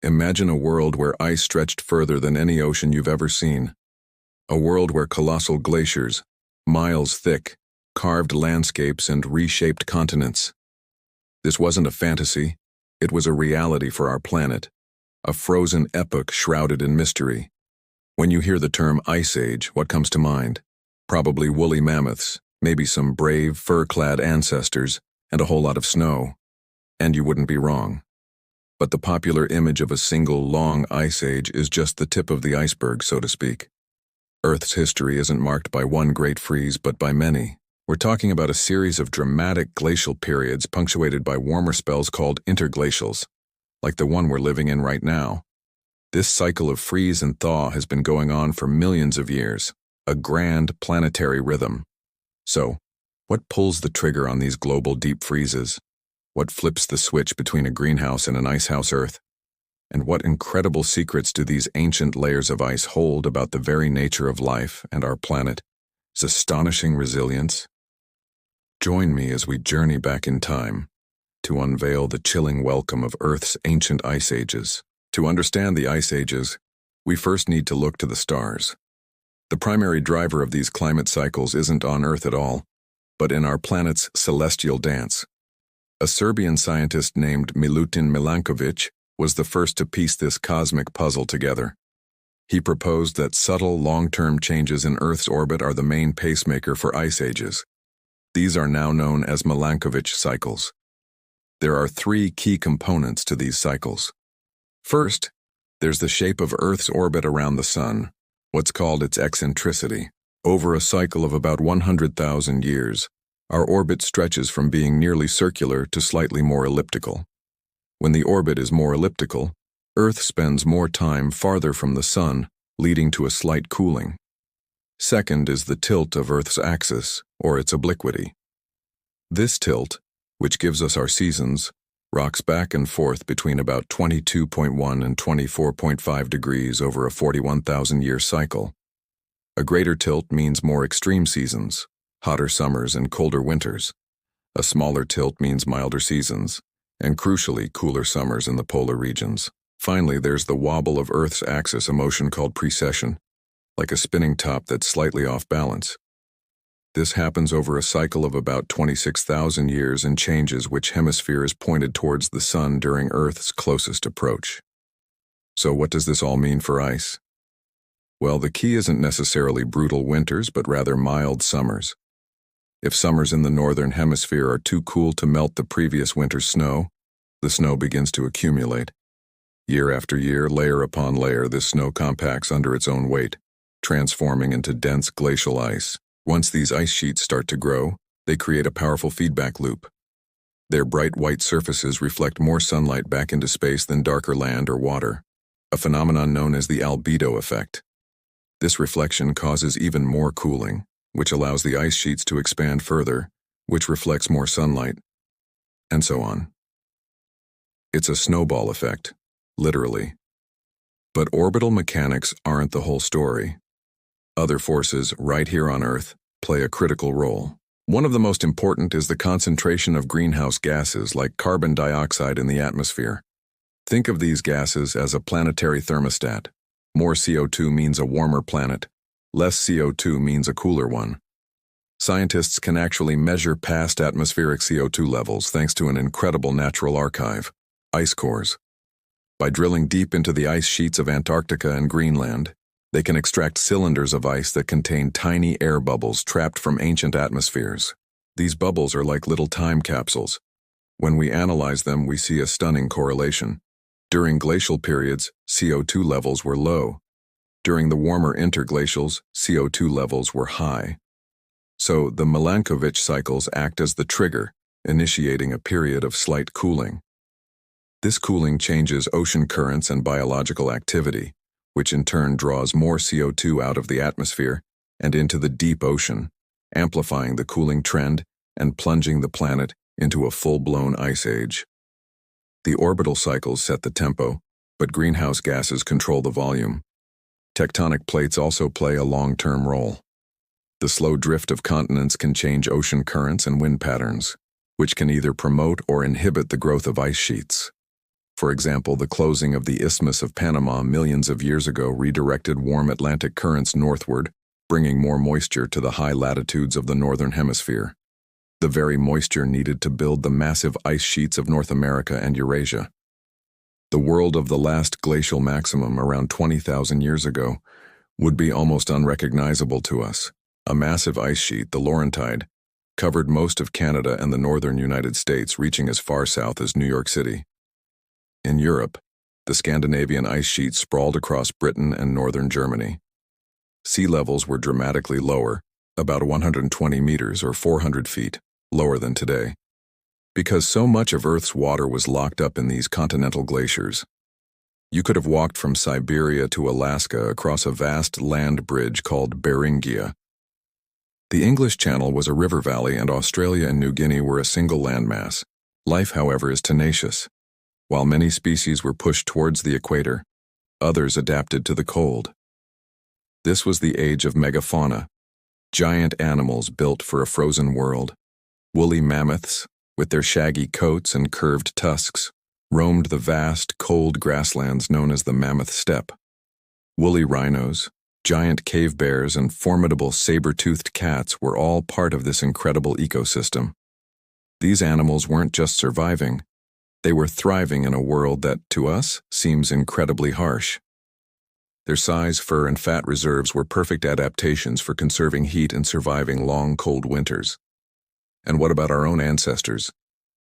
Imagine a world where ice stretched further than any ocean you've ever seen. A world where colossal glaciers, miles thick, carved landscapes and reshaped continents. This wasn't a fantasy, it was a reality for our planet, a frozen epoch shrouded in mystery. When you hear the term Ice Age, what comes to mind? Probably woolly mammoths, maybe some brave, fur-clad ancestors, and a whole lot of snow. And you wouldn't be wrong. But the popular image of a single, long ice age is just the tip of the iceberg, so to speak. Earth's history isn't marked by one great freeze, but by many. We're talking about a series of dramatic glacial periods punctuated by warmer spells called interglacials, like the one we're living in right now. This cycle of freeze and thaw has been going on for millions of years, a grand planetary rhythm. So, what pulls the trigger on these global deep freezes? What flips the switch between a greenhouse and an icehouse Earth? And what incredible secrets do these ancient layers of ice hold about the very nature of life and our planet's astonishing resilience? Join me as we journey back in time to unveil the chilling welcome of Earth's ancient ice ages. To understand the ice ages, we first need to look to the stars. The primary driver of these climate cycles isn't on Earth at all, but in our planet's celestial dance. A Serbian scientist named Milankovitch was the first to piece this cosmic puzzle together. He proposed that subtle, long-term changes in Earth's orbit are the main pacemaker for ice ages. These are now known as Milankovitch Cycles. There are three key components to these cycles. First, there's the shape of Earth's orbit around the Sun, what's called its eccentricity. Over a cycle of about 100,000 years, our orbit stretches from being nearly circular to slightly more elliptical. When the orbit is more elliptical, Earth spends more time farther from the Sun, leading to a slight cooling. Second is the tilt of Earth's axis, or its obliquity. This tilt, which gives us our seasons, rocks back and forth between about 22.1 and 24.5 degrees over a 41,000-year cycle. A greater tilt means more extreme seasons, hotter summers and colder winters. A smaller tilt means milder seasons, and crucially, cooler summers in the polar regions. Finally, there's the wobble of Earth's axis, a motion called precession, like a spinning top that's slightly off balance. This happens over a cycle of about 26,000 years and changes which hemisphere is pointed towards the Sun during Earth's closest approach. So what does this all mean for ice? Well, the key isn't necessarily brutal winters, but rather mild summers. If summers in the northern hemisphere are too cool to melt the previous winter's snow, the snow begins to accumulate. Year after year, layer upon layer, this snow compacts under its own weight, transforming into dense glacial ice. Once these ice sheets start to grow, they create a powerful feedback loop. Their bright white surfaces reflect more sunlight back into space than darker land or water, a phenomenon known as the albedo effect. This reflection causes even more cooling, which allows the ice sheets to expand further, which reflects more sunlight, and so on. It's a snowball effect, literally. But orbital mechanics aren't the whole story. Other forces, right here on Earth, play a critical role. One of the most important is the concentration of greenhouse gases like carbon dioxide in the atmosphere. Think of these gases as a planetary thermostat. More CO2 means a warmer planet. Less CO2 means a cooler one. Scientists can actually measure past atmospheric CO2 levels thanks to an incredible natural archive, ice cores. By drilling deep into the ice sheets of Antarctica and Greenland, they can extract cylinders of ice that contain tiny air bubbles trapped from ancient atmospheres. These bubbles are like little time capsules. When we analyze them, we see a stunning correlation. During glacial periods, CO2 levels were low. During the warmer interglacials, CO2 levels were high. So the Milankovitch cycles act as the trigger, initiating a period of slight cooling. This cooling changes ocean currents and biological activity, which in turn draws more CO2 out of the atmosphere and into the deep ocean, amplifying the cooling trend and plunging the planet into a full-blown ice age. The orbital cycles set the tempo, but greenhouse gases control the volume. Tectonic plates also play a long-term role. The slow drift of continents can change ocean currents and wind patterns, which can either promote or inhibit the growth of ice sheets. For example, the closing of the Isthmus of Panama millions of years ago redirected warm Atlantic currents northward, bringing more moisture to the high latitudes of the northern hemisphere. The very moisture needed to build the massive ice sheets of North America and Eurasia. The world of the last glacial maximum around 20,000 years ago would be almost unrecognizable to us. A massive ice sheet, the Laurentide, covered most of Canada and the northern United States, reaching as far south as New York City. In Europe, the Scandinavian ice sheet sprawled across Britain and northern Germany. Sea levels were dramatically lower, about 120 meters or 400 feet, lower than today, because so much of Earth's water was locked up in these continental glaciers. You could have walked from Siberia to Alaska across a vast land bridge called Beringia. The English Channel was a river valley, and Australia and New Guinea were a single landmass. Life, however, is tenacious. While many species were pushed towards the equator, others adapted to the cold. This was the age of megafauna, giant animals built for a frozen world. Woolly mammoths, with their shaggy coats and curved tusks, roamed the vast, cold grasslands known as the mammoth steppe. Woolly rhinos, giant cave bears, and formidable saber-toothed cats were all part of this incredible ecosystem. These animals weren't just surviving, they were thriving in a world that, to us, seems incredibly harsh. Their size, fur, and fat reserves were perfect adaptations for conserving heat and surviving long, cold winters. And what about our own ancestors?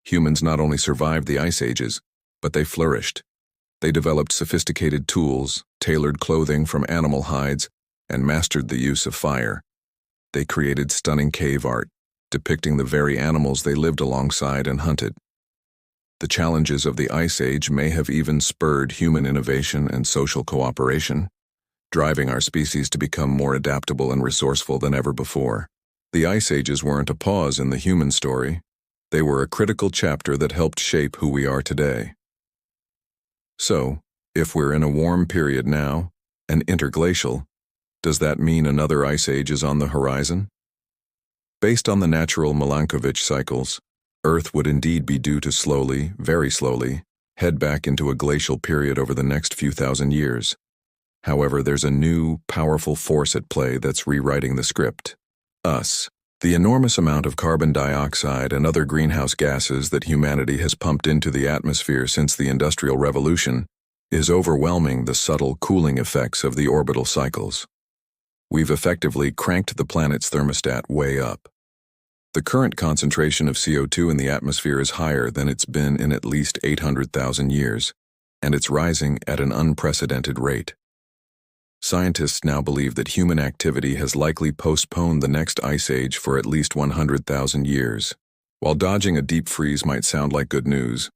Humans not only survived the ice ages, but they flourished. They developed sophisticated tools, tailored clothing from animal hides, and mastered the use of fire. They created stunning cave art, depicting the very animals they lived alongside and hunted. The challenges of the Ice Age may have even spurred human innovation and social cooperation, driving our species to become more adaptable and resourceful than ever before. The Ice Ages weren't a pause in the human story. They were a critical chapter that helped shape who we are today. So, if we're in a warm period now, an interglacial, does that mean another ice age is on the horizon? Based on the natural Milankovitch cycles, Earth would indeed be due to slowly, very slowly, head back into a glacial period over the next few thousand years. However, there's a new, powerful force at play that's rewriting the script. Us. The enormous amount of carbon dioxide and other greenhouse gases that humanity has pumped into the atmosphere since the Industrial Revolution is overwhelming the subtle cooling effects of the orbital cycles. We've effectively cranked the planet's thermostat way up. The current concentration of CO2 in the atmosphere is higher than it's been in at least 800,000 years, and it's rising at an unprecedented rate. Scientists now believe that human activity has likely postponed the next ice age for at least 100,000 years. While dodging a deep freeze might sound like good news,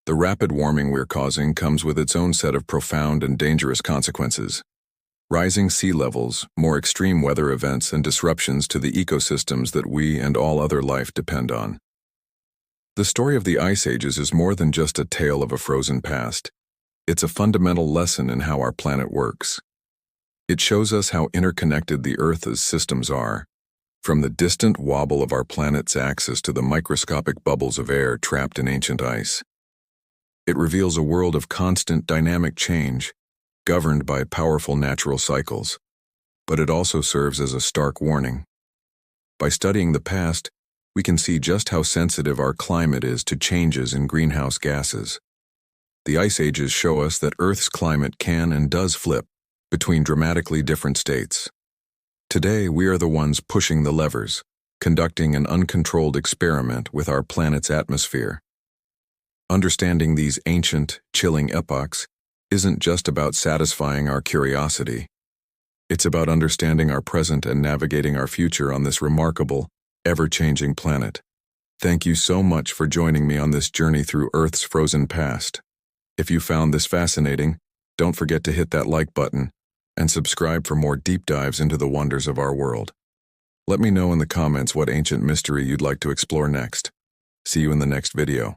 the rapid warming we're causing comes with its own set of profound and dangerous consequences. Rising sea levels, more extreme weather events, and disruptions to the ecosystems that we and all other life depend on. The story of the Ice Ages is more than just a tale of a frozen past. It's a fundamental lesson in how our planet works. It shows us how interconnected the Earth's systems are, from the distant wobble of our planet's axis to the microscopic bubbles of air trapped in ancient ice. It reveals a world of constant dynamic change, governed by powerful natural cycles, but it also serves as a stark warning. By studying the past, we can see just how sensitive our climate is to changes in greenhouse gases. The Ice Ages show us that Earth's climate can and does flip between dramatically different states. Today, we are the ones pushing the levers, conducting an uncontrolled experiment with our planet's atmosphere. Understanding these ancient, chilling epochs isn't just about satisfying our curiosity. It's about understanding our present and navigating our future on this remarkable, ever-changing planet. Thank you so much for joining me on this journey through Earth's frozen past. If you found this fascinating, don't forget to hit that like button and subscribe for more deep dives into the wonders of our world. Let me know in the comments what ancient mystery you'd like to explore next. See you in the next video.